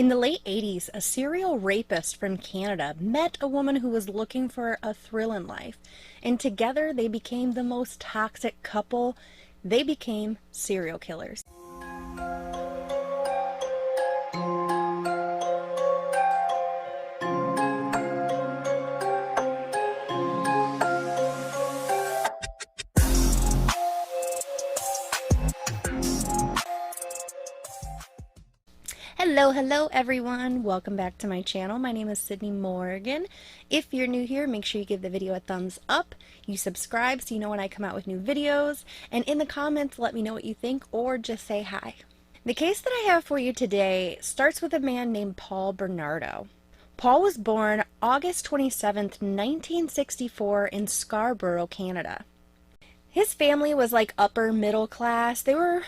In the late 80s, a serial rapist from Canada met a woman who was looking for a thrill in life, and together they became the most toxic couple. They became serial killers. Hello everyone. Welcome back to my channel. My name is Sydney Morgan. If you're new here, make sure you give the video a thumbs up. You subscribe so you know when I come out with new videos. And in the comments, let me know what you think or just say hi. The case that I have for you today starts with a man named Paul Bernardo. Paul was born August 27th, 1964 in Scarborough, Canada. His family was like upper middle class. They weren't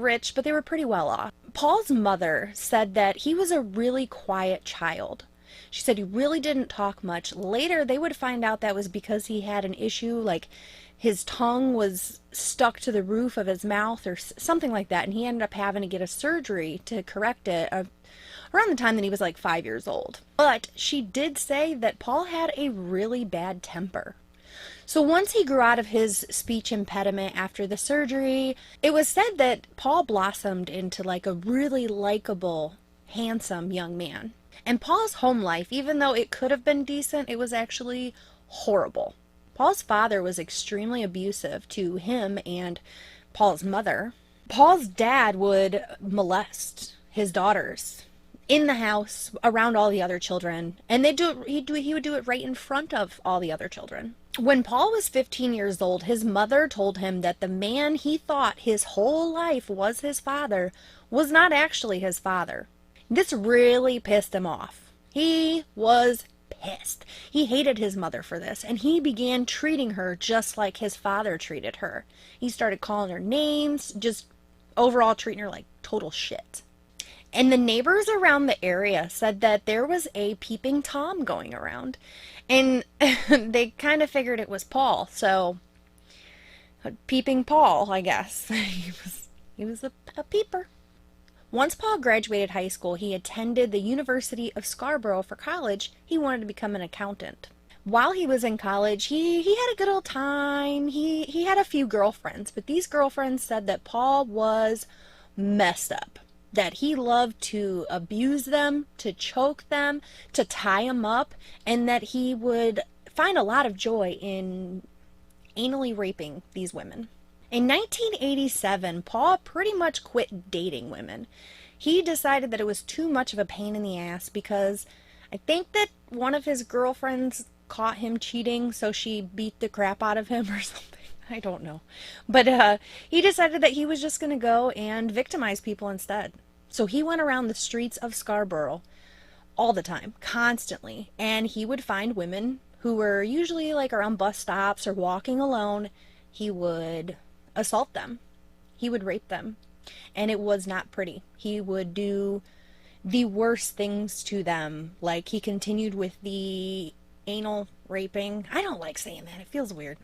rich, but they were pretty well off. Paul's mother said that he was a really quiet child. She said he really didn't talk much. Later, they would find out that was because he had an issue, like his tongue was stuck to the roof of his mouth or something like that, and he ended up having to get a surgery to correct it around the time that he was like 5 years old. But she did say that Paul had a really bad temper. So once he grew out of his speech impediment after the surgery, it was said that Paul blossomed into like a really likable, handsome young man. And Paul's home life, even though it could have been decent, it was actually horrible. Paul's father was extremely abusive to him and Paul's mother. Paul's dad would molest his daughters in the house around all the other children, and he would do it right in front of all the other children. When Paul was 15 years old, his mother told him that the man he thought his whole life was his father was not actually his father. This really pissed him off. He was pissed. He hated his mother for this, and he began treating her just like his father treated her. He started calling her names, just overall treating her like total shit. And the neighbors around the area said that there was a peeping Tom going around. And they kind of figured it was Paul. So, peeping Paul, I guess. he was a peeper. Once Paul graduated high school, he attended the University of Scarborough for college. He wanted to become an accountant. While he was in college, he had a good old time. He had a few girlfriends, but these girlfriends said that Paul was messed up. That he loved to abuse them, to choke them, to tie them up, and that he would find a lot of joy in anally raping these women. In 1987, Paul pretty much quit dating women. He decided that it was too much of a pain in the ass because I think that one of his girlfriends caught him cheating, so she beat the crap out of him or something. I don't know. But he decided that he was just going to go and victimize people instead. So he went around the streets of Scarborough all the time, constantly, and he would find women who were usually like around bus stops or walking alone. He would assault them. He would rape them, and it was not pretty. He would do the worst things to them. Like he continued with the anal raping. I don't like saying that. It feels weird.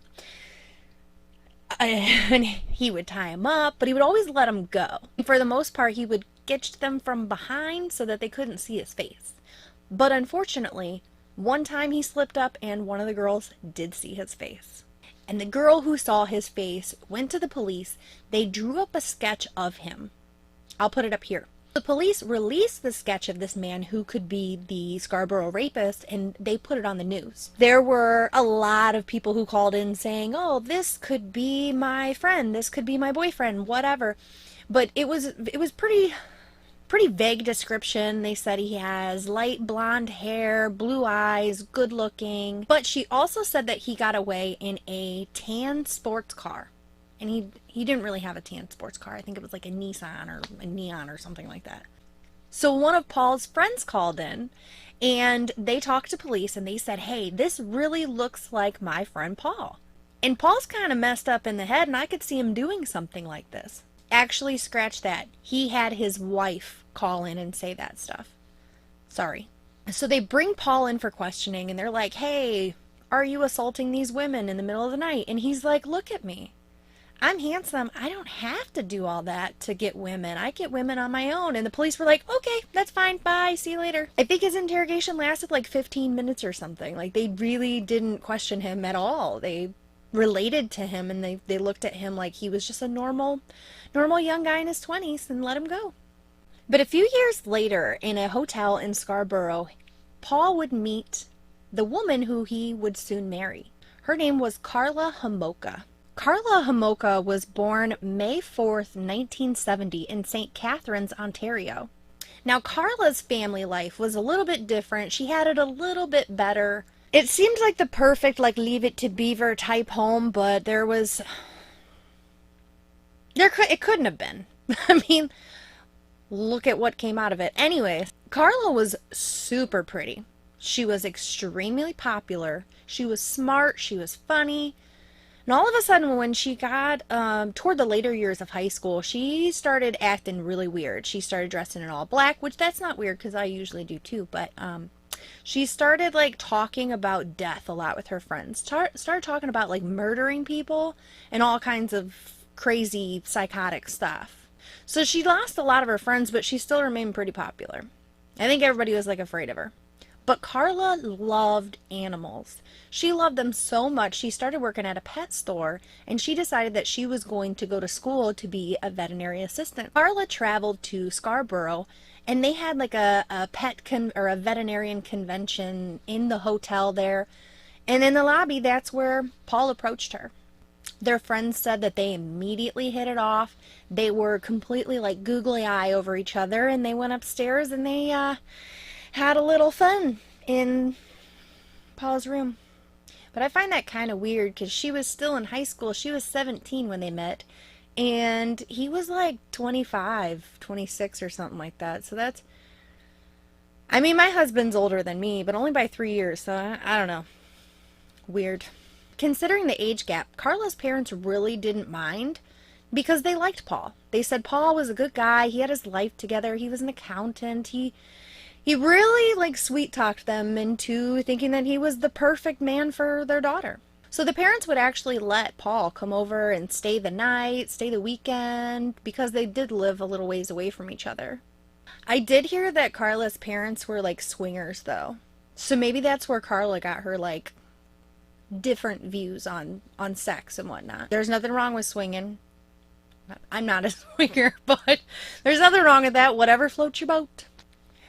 And he would tie him up, but he would always let him go. For the most part, he would get them from behind so that they couldn't see his face. But unfortunately, one time he slipped up and one of the girls did see his face. And the girl who saw his face went to the police. They drew up a sketch of him. I'll put it up here. The police released the sketch of this man who could be the Scarborough rapist, and they put it on the news. There were a lot of people who called in saying, oh, this could be my friend, this could be my boyfriend, whatever. But it was pretty vague description. They said he has light blonde hair, blue eyes, good looking. But she also said that he got away in a tan sports car. And he didn't really have a tan sports car. I think it was like a Nissan or a Neon or something like that. So one of Paul's friends called in and they talked to police and they said, hey, this really looks like my friend Paul. And Paul's kind of messed up in the head, and I could see him doing something like this. Actually, scratch that. He had his wife call in and say that stuff. Sorry. So they bring Paul in for questioning and they're like, hey, are you assaulting these women in the middle of the night? And he's like, look at me. I'm handsome. I don't have to do all that to get women. I get women on my own. And the police were like, okay, that's fine. Bye. See you later. I think his interrogation lasted like 15 minutes or something. Like, they really didn't question him at all. They related to him, and they looked at him like he was just a normal young guy in his 20s and let him go. But a few years later, in a hotel in Scarborough, Paul would meet the woman who he would soon marry. Her name was Karla Homolka. Karla Homolka was born May 4th, 1970 in St. Catharines, Ontario. Now, Karla's family life was a little bit different. She had it a little bit better. It seemed like the perfect, like, Leave It to Beaver type home, but it couldn't have been. I mean, look at what came out of it. Anyways, Karla was super pretty. She was extremely popular. She was smart. She was funny. And all of a sudden, when she got toward the later years of high school, she started acting really weird. She started dressing in all black, which that's not weird because I usually do too. But she started like talking about death a lot with her friends. Started talking about like murdering people and all kinds of crazy psychotic stuff. So she lost a lot of her friends, but she still remained pretty popular. I think everybody was like afraid of her. But Karla loved animals. She loved them so much, she started working at a pet store, and she decided that she was going to go to school to be a veterinary assistant. Karla traveled to Scarborough, and they had like a veterinarian convention in the hotel there. And in the lobby, that's where Paul approached her. Their friends said that they immediately hit it off. They were completely like googly eye over each other, and they went upstairs and they had a little fun in Paul's room. But I find that kind of weird because she was still in high school. She was 17 when they met, and he was like 25, 26 or something like that. So that's, I mean, my husband's older than me, but only by 3 years, so I don't know. Weird. Considering the age gap, Karla's parents really didn't mind because they liked Paul. They said Paul was a good guy. He had his life together. He was an accountant. He really like sweet talked them into thinking that he was the perfect man for their daughter. So the parents would actually let Paul come over and stay the night, stay the weekend, because they did live a little ways away from each other. I did hear that Karla's parents were like swingers though. So maybe that's where Karla got her like different views on sex and whatnot. There's nothing wrong with swinging. I'm not a swinger, but there's nothing wrong with that. Whatever floats your boat.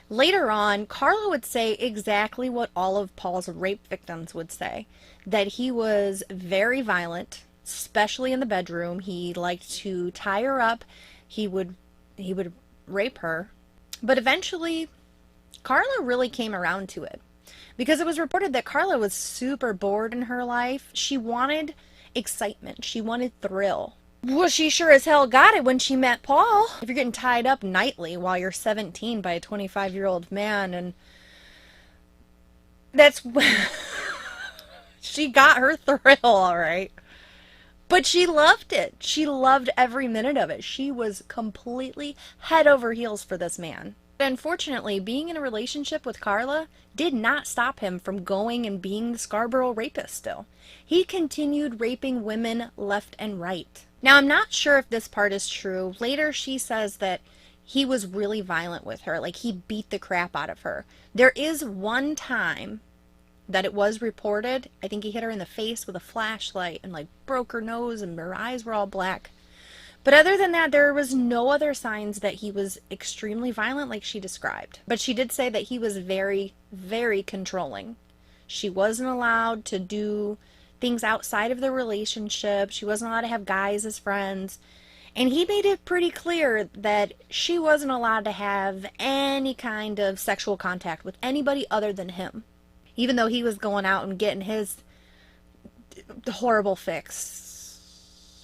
Later on, Karla would say exactly what all of Paul's rape victims would say, that he was very violent, especially in the bedroom. He liked to tie her up. He would rape her. But eventually, Karla really came around to it, because it was reported that Karla was super bored in her life. She wanted excitement. She wanted thrill. Well, she sure as hell got it when she met Paul. If you're getting tied up nightly while you're 17 by a 25-year-old man, and that's she got her thrill, all right. But she loved it. She loved every minute of it. She was completely head over heels for this man. Unfortunately, being in a relationship with Karla did not stop him from going and being the Scarborough rapist still. He continued raping women left and right. Now, I'm not sure if this part is true. Later, she says that he was really violent with her. Like, he beat the crap out of her. There is one time that it was reported, I think he hit her in the face with a flashlight and, like, broke her nose and her eyes were all black. But other than that, there was no other signs that he was extremely violent like she described. But she did say that he was very, very controlling. She wasn't allowed to do things outside of the relationship. She wasn't allowed to have guys as friends. And he made it pretty clear that she wasn't allowed to have any kind of sexual contact with anybody other than him. Even though he was going out and getting his horrible fix.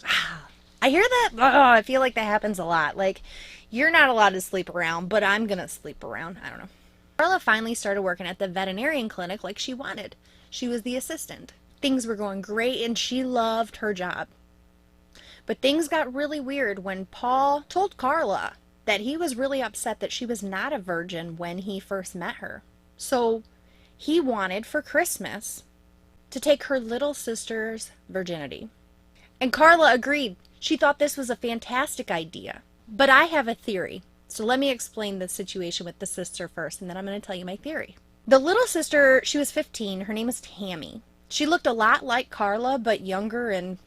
I hear that. Oh, I feel like that happens a lot. Like, you're not allowed to sleep around, but I'm going to sleep around. I don't know. Karla finally started working at the veterinarian clinic like she wanted. She was the assistant. Things were going great, and she loved her job. But things got really weird when Paul told Karla that he was really upset that she was not a virgin when he first met her. So he wanted for Christmas to take her little sister's virginity. And Karla agreed. She thought this was a fantastic idea. But I have a theory. So let me explain the situation with the sister first, and then I'm going to tell you my theory. The little sister, she was 15. Her name was Tammy. She looked a lot like Carla, but younger and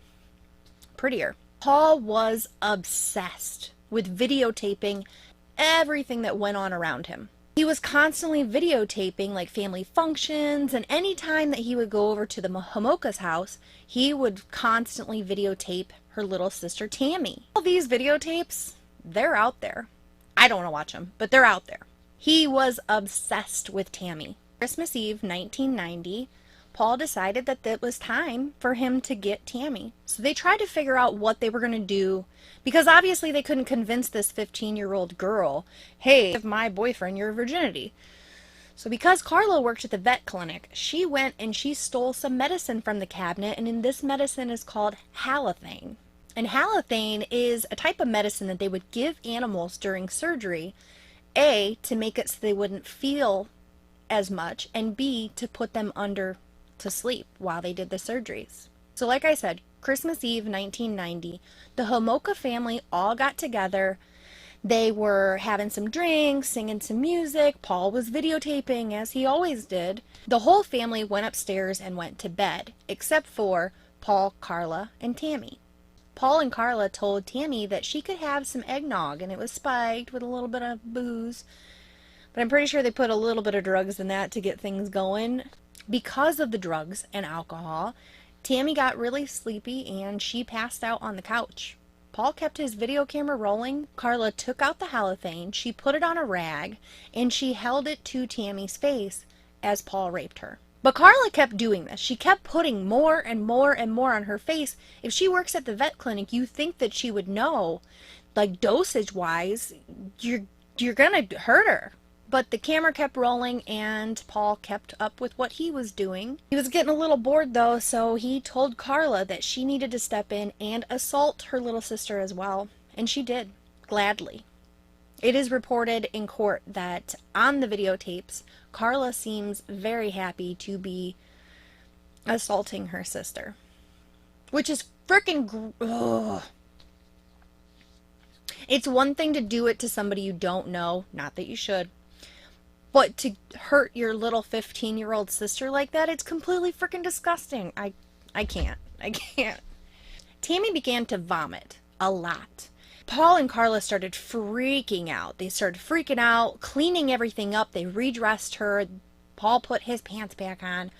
prettier. Paul was obsessed with videotaping everything that went on around him. He was constantly videotaping like family functions, and any time that he would go over to the Homolka's house, he would constantly videotape her little sister Tammy. All these videotapes, they're out there. I don't want to watch them, but they're out there. He was obsessed with Tammy. Christmas Eve, 1990, Paul decided that it was time for him to get Tammy. So they tried to figure out what they were going to do, because obviously they couldn't convince this 15-year-old girl, hey, give my boyfriend your virginity. So because Karla worked at the vet clinic, she went and she stole some medicine from the cabinet, and in this medicine is called halothane. And halothane is a type of medicine that they would give animals during surgery, A, to make it so they wouldn't feel as much, and B, to put them under to sleep while they did the surgeries. So like I said, Christmas Eve 1990, the Homolka family all got together. They were having some drinks, singing some music. Paul was videotaping as he always did. The whole family went upstairs and went to bed, except for Paul, Karla, and Tammy. Paul and Karla told Tammy that she could have some eggnog, and it was spiked with a little bit of booze. But I'm pretty sure they put a little bit of drugs in that to get things going. Because of the drugs and alcohol, Tammy got really sleepy and she passed out on the couch. Paul kept his video camera rolling. Karla took out the halothane, she put it on a rag, and she held it to Tammy's face as Paul raped her. But Karla kept doing this. She kept putting more and more and more on her face. If she works at the vet clinic, you think that she would know, like dosage-wise, you're gonna hurt her. But the camera kept rolling and Paul kept up with what he was doing. He was getting a little bored though, so he told Karla that she needed to step in and assault her little sister as well. And she did, gladly. It is reported in court that on the videotapes, Karla seems very happy to be assaulting her sister. Which is freaking ugh. It's one thing to do it to somebody you don't know, not that you should. But to hurt your little 15-year-old sister like that, it's completely freaking disgusting. I can't. Tammy began to vomit a lot. Paul and Karla started freaking out. They started freaking out, cleaning everything up. They redressed her. Paul put his pants back on,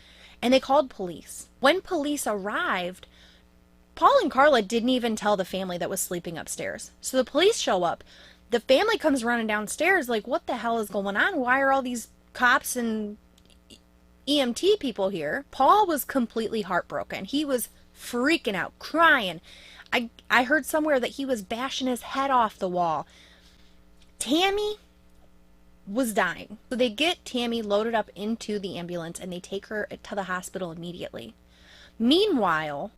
and they called police. When police arrived, Paul and Karla didn't even tell the family that was sleeping upstairs. So the police show up. The family comes running downstairs like, what the hell is going on? Why are all these cops and EMT people here? Paul was completely heartbroken. He was freaking out, crying. I heard somewhere that he was bashing his head off the wall. Tammy was dying. So they get Tammy loaded up into the ambulance and they take her to the hospital immediately. Meanwhile,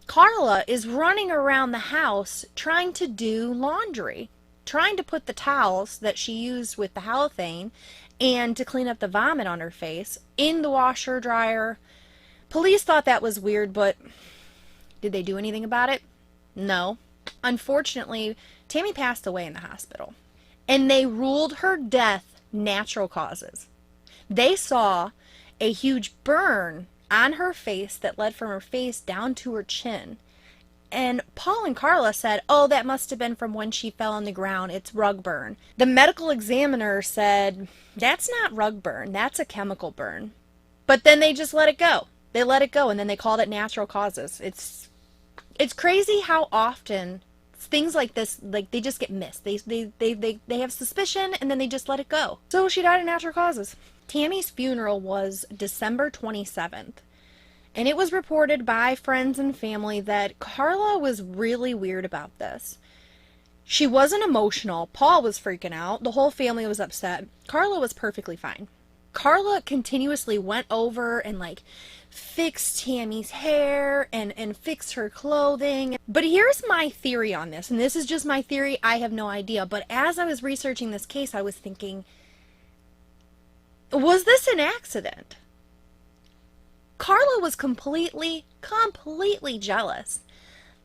Karla is running around the house trying to do laundry, trying to put the towels that she used with the halothane and to clean up the vomit on her face in the washer dryer. Police thought that was weird, but did they do anything about it? No. Unfortunately, Tammy passed away in the hospital, and they ruled her death natural causes. They saw a huge burn on her face that led from her face down to her chin. And Paul and Karla said, oh, that must have been from when she fell on the ground. It's rug burn. The medical examiner said, that's not rug burn. That's a chemical burn. But then they just let it go. They let it go, and then they called it natural causes. It's crazy how often things like this, like, they just get missed. They have suspicion, and then they just let it go. So she died of natural causes. Tammy's funeral was December 27th, and it was reported by friends and family that Karla was really weird about this. She wasn't emotional. Paul was freaking out. The whole family was upset. Karla was perfectly fine. Karla continuously went over and like fixed Tammy's hair and fixed her clothing. But here's my theory on this, and this is just my theory. I have no idea. But as I was researching this case, I was thinking, was this an accident? Karla was completely jealous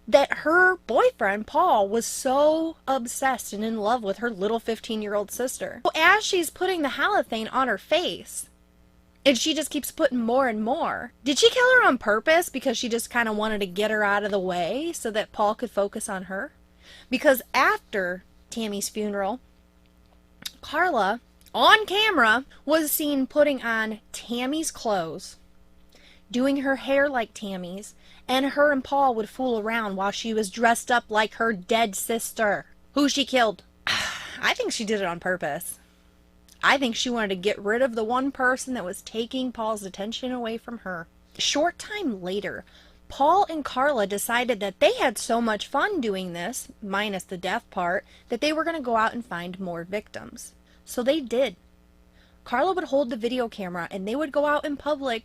that her boyfriend, Paul, was so obsessed and in love with her little 15-year-old sister. So as she's putting the halothane on her face, and she just keeps putting more and more. Did she kill her on purpose because she just kind of wanted to get her out of the way so that Paul could focus on her? Because after Tammy's funeral, Karla, on camera, was seen putting on Tammy's clothes, doing her hair like Tammy's, and her and Paul would fool around while she was dressed up like her dead sister, who she killed. I think she did it on purpose. I think she wanted to get rid of the one person that was taking Paul's attention away from her. A short time later, Paul and Karla decided that they had so much fun doing this, minus the death part, that they were going to go out and find more victims. So they did. Karla would hold the video camera and they would go out in public,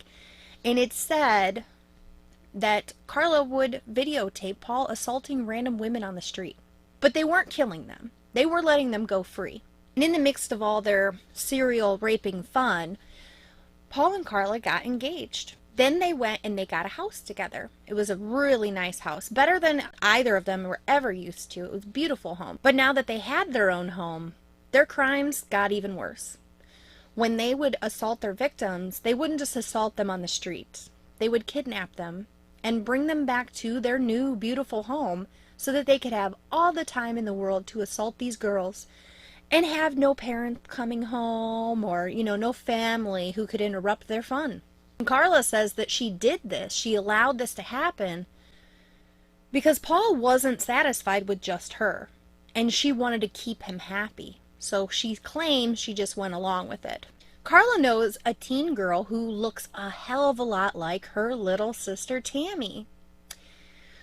and it said that Karla would videotape Paul assaulting random women on the street. But they weren't killing them. They were letting them go free. And in the midst of all their serial raping fun, Paul and Karla got engaged. Then they went and they got a house together. It was a really nice house, better than either of them were ever used to. It was a beautiful home. But now that they had their own home, their crimes got even worse. When they would assault their victims, they wouldn't just assault them on the street. They would kidnap them and bring them back to their new beautiful home so that they could have all the time in the world to assault these girls and have no parent coming home or, no family who could interrupt their fun. And Karla says that she did this, she allowed this to happen because Paul wasn't satisfied with just her, and she wanted to keep him happy. So she claims she just went along with it. Karla knows a teen girl who looks a hell of a lot like her little sister Tammy.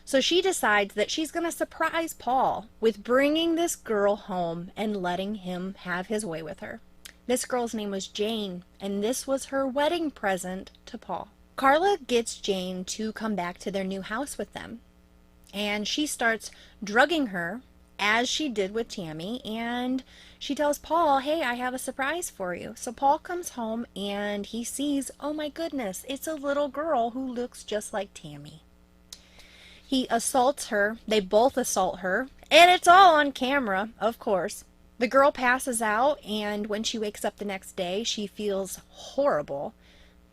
So she decides that she's going to surprise Paul with bringing this girl home and letting him have his way with her. This girl's name was Jane, and this was her wedding present to Paul. Karla gets Jane to come back to their new house with them, and she starts drugging her as she did with Tammy, and she tells Paul, hey, I have a surprise for you. So Paul comes home and he sees, oh my goodness, it's a little girl who looks just like Tammy. He assaults her. They both assault her. And it's all on camera, of course. The girl passes out, and when she wakes up the next day, she feels horrible.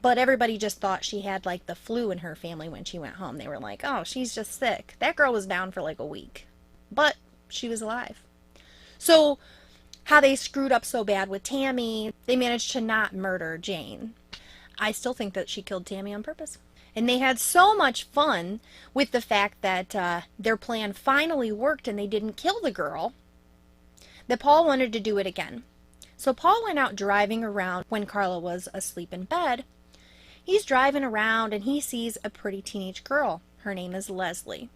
But everybody just thought she had like the flu in her family when she went home. They were like, oh, she's just sick. That girl was down for like a week. But she was alive. So how they screwed up so bad with Tammy, they managed to not murder Jane. I still think that she killed Tammy on purpose. And they had so much fun with the fact that their plan finally worked and they didn't kill the girl, that Paul wanted to do it again. So Paul went out driving around when Karla was asleep in bed. He's driving around and he sees a pretty teenage girl. Her name is Leslie.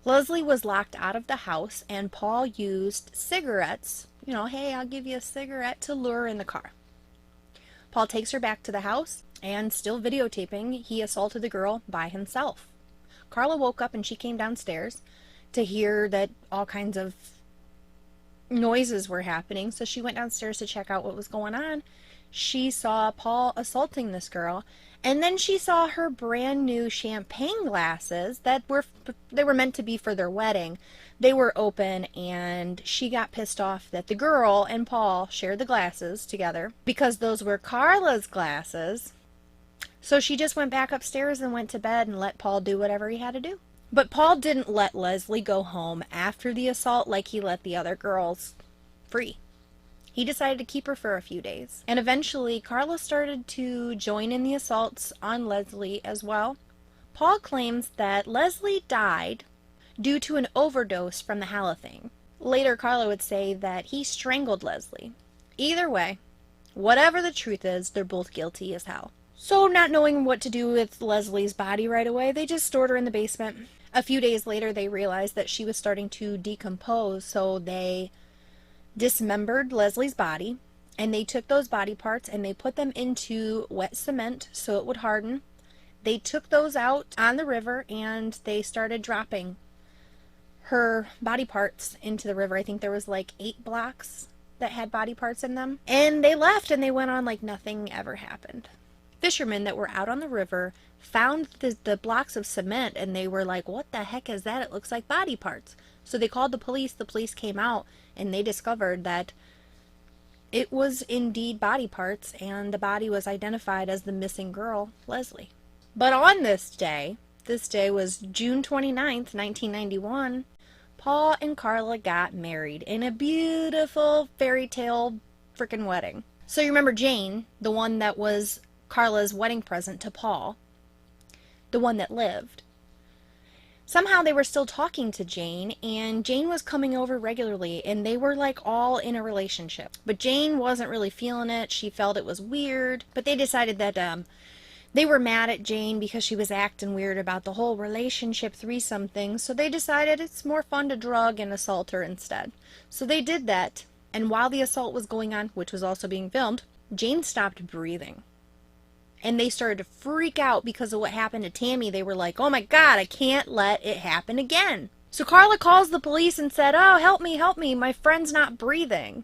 Leslie was locked out of the house, and Paul used cigarettes, hey, I'll give you a cigarette, to lure her in the car. Paul takes her back to the house, and still videotaping, he assaulted the girl by himself. Karla woke up and she came downstairs to hear that all kinds of noises were happening, so she went downstairs to check out what was going on. She saw Paul assaulting this girl, and then she saw her brand new champagne glasses that were meant to be for their wedding. They were open, and she got pissed off that the girl and Paul shared the glasses together because those were Karla's glasses. So she just went back upstairs and went to bed and let Paul do whatever he had to do. But Paul didn't let Leslie go home after the assault like he let the other girls free. He decided to keep her for a few days. And eventually, Karla started to join in the assaults on Leslie as well. Paul claims that Leslie died due to an overdose from the halothane. Later, Karla would say that he strangled Leslie. Either way, whatever the truth is, they're both guilty as hell. So, not knowing what to do with Leslie's body right away, they just stored her in the basement. A few days later, they realized that she was starting to decompose, so they dismembered Leslie's body, and they took those body parts and they put them into wet cement so it would harden. They took those out on the river and they started dropping her body parts into the river. I think there was like 8 blocks that had body parts in them. And they left and they went on like nothing ever happened. fishermen that were out on the river found the blocks of cement, and they were like, what the heck is that? It looks like body parts. So they called the police. The police came out, and they discovered that it was indeed body parts, and the body was identified as the missing girl, Leslie. But on this day was June 29th, 1991, Paul and Carla got married in a beautiful fairy tale freaking wedding. So you remember Jane, the one that was Carla's wedding present to Paul, the one that lived. Somehow they were still talking to Jane, and Jane was coming over regularly, and they were like all in a relationship. But Jane wasn't really feeling it. She felt it was weird. But they decided that they were mad at Jane because she was acting weird about the whole relationship threesome thing. So they decided it's more fun to drug and assault her instead. So they did that. And while the assault was going on, which was also being filmed, Jane stopped breathing. And they started to freak out because of what happened to Tammy. They were like, oh my God, I can't let it happen again. So Carla calls the police and said, oh, help me, my friend's not breathing.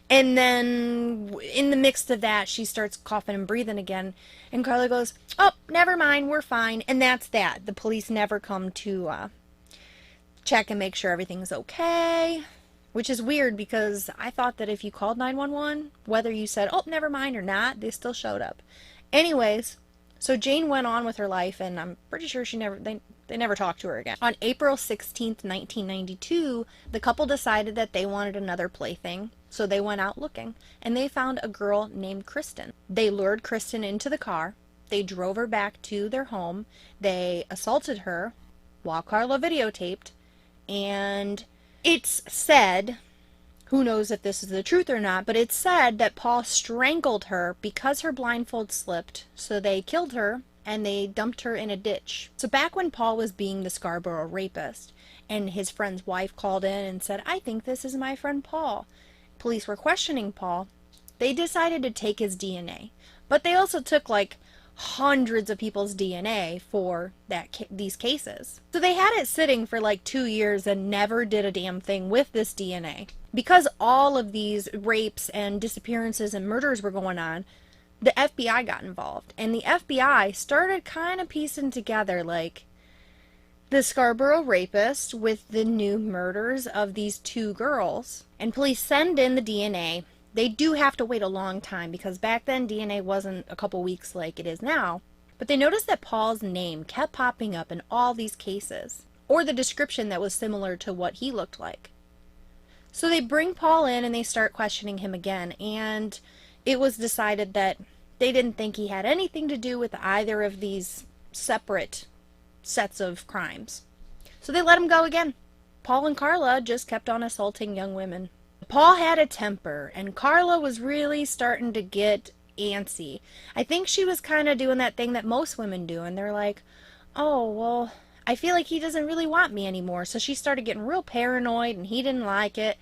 And then in the midst of that, she starts coughing and breathing again. And Carla goes, oh, never mind, we're fine. And that's that. The police never come to check and make sure everything's okay. Which is weird, because I thought that if you called 911, whether you said, oh, never mind or not, they still showed up. Anyways, so Jane went on with her life, and I'm pretty sure they never talked to her again. On April 16th, 1992, the couple decided that they wanted another plaything, so they went out looking, and they found a girl named Kristen. They lured Kristen into the car. They drove her back to their home. They assaulted her while Carla videotaped, and it's said, who knows if this is the truth or not, but it's said that Paul strangled her because her blindfold slipped. So they killed her and they dumped her in a ditch. So back when Paul was being the Scarborough rapist, and his friend's wife called in and said, I think this is my friend Paul. Police were questioning Paul. They decided to take his DNA. But they also took like hundreds of people's DNA for these cases. So they had it sitting for like 2 years and never did a damn thing with this DNA. Because all of these rapes and disappearances and murders were going on, the FBI got involved. And the FBI started kind of piecing together like the Scarborough rapist with the new murders of these 2 girls. And police send in the DNA. They do have to wait a long time, because back then DNA wasn't a couple weeks like it is now. But they noticed that Paul's name kept popping up in all these cases, or the description that was similar to what he looked like. So they bring Paul in and they start questioning him again, and it was decided that they didn't think he had anything to do with either of these separate sets of crimes. So they let him go again. Paul and Carla just kept on assaulting young women. Paul had a temper, and Carla was really starting to get antsy. I think she was kind of doing that thing that most women do, and they're like, oh, well, I feel like he doesn't really want me anymore. So she started getting real paranoid, and he didn't like it.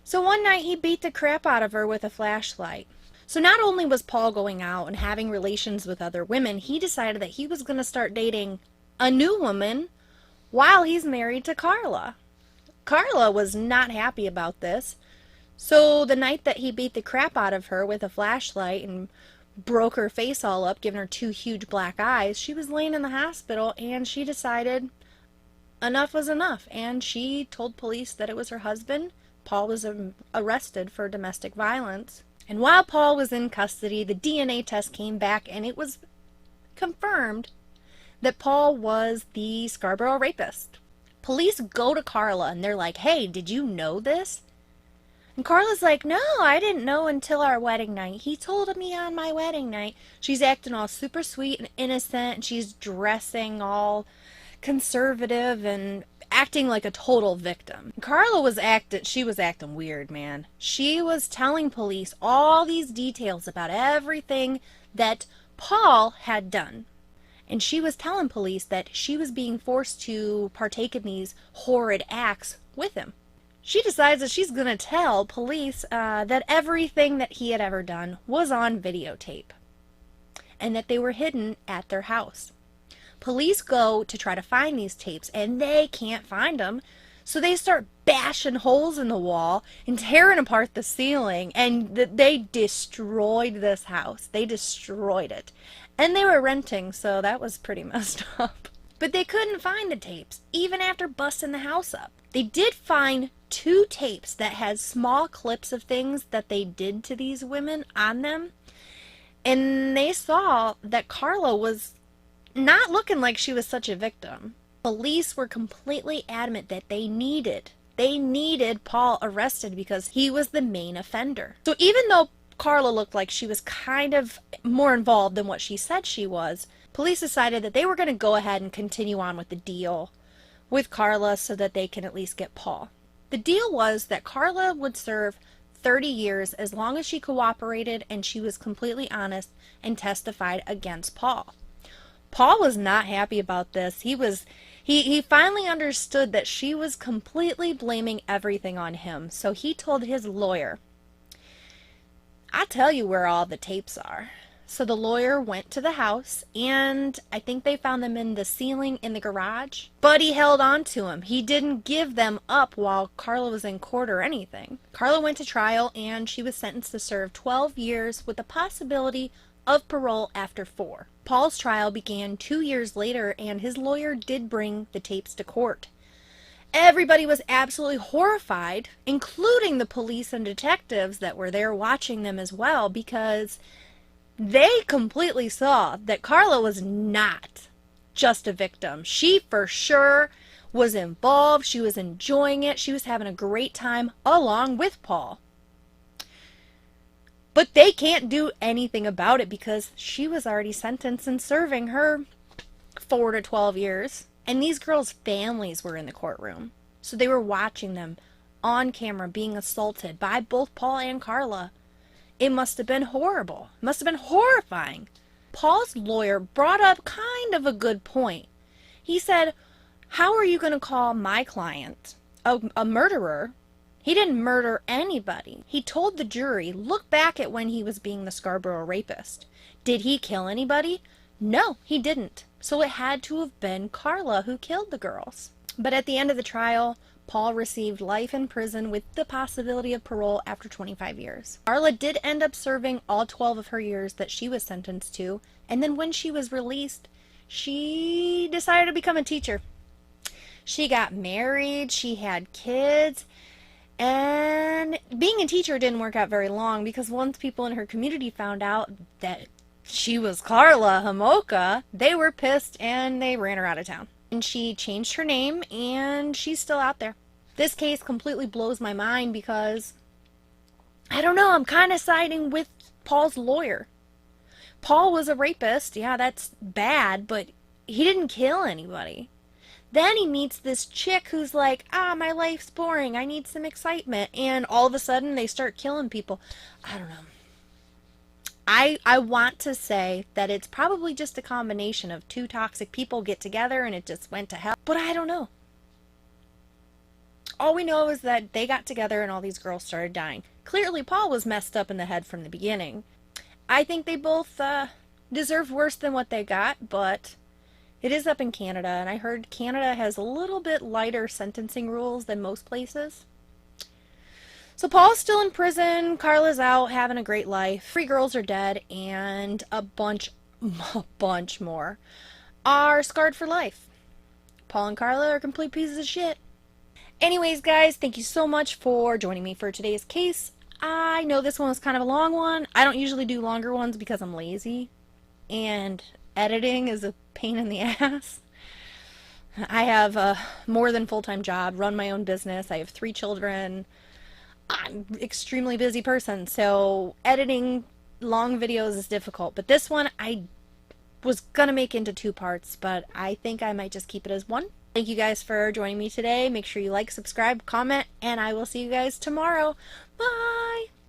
So one night he beat the crap out of her with a flashlight. So not only was Paul going out and having relations with other women, he decided that he was going to start dating a new woman while he's married to Carla. Carla was not happy about this. So the night that he beat the crap out of her with a flashlight and broke her face all up, giving her 2 huge black eyes, she was laying in the hospital, and she decided enough was enough. And she told police that it was her husband. Paul was arrested for domestic violence. And while Paul was in custody, the DNA test came back, and it was confirmed that Paul was the Scarborough rapist. Police go to Carla, and they're like, hey, did you know this? And Carla's like, no, I didn't know until our wedding night. He told me on my wedding night. She's acting all super sweet and innocent, and she's dressing all conservative and acting like a total victim. Carla was acting weird, man. She was telling police all these details about everything that Paul had done. And she was telling police that she was being forced to partake in these horrid acts with him. She decides that she's going to tell police that everything that he had ever done was on videotape, and that they were hidden at their house. Police go to try to find these tapes, and they can't find them. So they start bashing holes in the wall and tearing apart the ceiling, and they destroyed this house. They destroyed it. And they were renting, so that was pretty messed up. But they couldn't find the tapes, even after busting the house up. They did find 2 tapes that had small clips of things that they did to these women on them. And they saw that Karla was not looking like she was such a victim. Police were completely adamant that they needed Paul arrested because he was the main offender. So even though Karla looked like she was kind of more involved than what she said she was, police decided that they were going to go ahead and continue on with the deal with Karla so that they can at least get Paul. The deal was that Karla would serve 30 years as long as she cooperated and she was completely honest and testified against Paul. Paul was not happy about this. He finally understood that she was completely blaming everything on him. So he told his lawyer, "I'll tell you where all the tapes are." So the lawyer went to the house, and I think they found them in the ceiling in the garage. But he held on to them. He didn't give them up while Karla was in court or anything. Karla went to trial, and she was sentenced to serve 12 years with the possibility of parole after 4. Paul's trial began 2 years later, and his lawyer did bring the tapes to court. Everybody was absolutely horrified, including the police and detectives that were there watching them as well, because they completely saw that Karla was not just a victim. She for sure was involved. She was enjoying it. She was having a great time along with Paul. But they can't do anything about it because she was already sentenced and serving her 4 to 12 years. And these girls' families were in the courtroom. So they were watching them on camera being assaulted by both Paul and Karla. It must have been horrible. It must have been horrifying. Paul's lawyer brought up kind of a good point. He said, "How are you going to call my client a murderer? He didn't murder anybody." He told the jury, look back at when he was being the Scarborough rapist. Did he kill anybody? No, he didn't. So it had to have been Karla who killed the girls. But at the end of the trial, Paul received life in prison with the possibility of parole after 25 years. Karla did end up serving all 12 of her years that she was sentenced to, and then when she was released, she decided to become a teacher. She got married, she had kids, and being a teacher didn't work out very long because once people in her community found out that she was Karla Homolka, they were pissed and they ran her out of town. And she changed her name, and she's still out there. This case completely blows my mind because, I don't know, I'm kind of siding with Paul's lawyer. Paul was a rapist. Yeah, that's bad, but he didn't kill anybody. Then he meets this chick who's like, my life's boring. I need some excitement. And all of a sudden, they start killing people. I don't know. I want to say that it's probably just a combination of 2 toxic people get together and it just went to hell. But I don't know. All we know is that they got together and all these girls started dying. Clearly, Paul was messed up in the head from the beginning. I think they both deserve worse than what they got, but it is up in Canada, and I heard Canada has a little bit lighter sentencing rules than most places. So Paul's still in prison, Karla's out having a great life, 3 girls are dead, and a bunch more are scarred for life. Paul and Karla are complete pieces of shit. Anyways, guys, thank you so much for joining me for today's case. I know this one was kind of a long one. I don't usually do longer ones because I'm lazy, and editing is a pain in the ass. I have a more than full-time job, run my own business, I have 3 children. I'm an extremely busy person, so editing long videos is difficult. But this one I was gonna make into 2 parts, but I think I might just keep it as 1. Thank you guys for joining me today. Make sure you like, subscribe, comment, and I will see you guys tomorrow. Bye!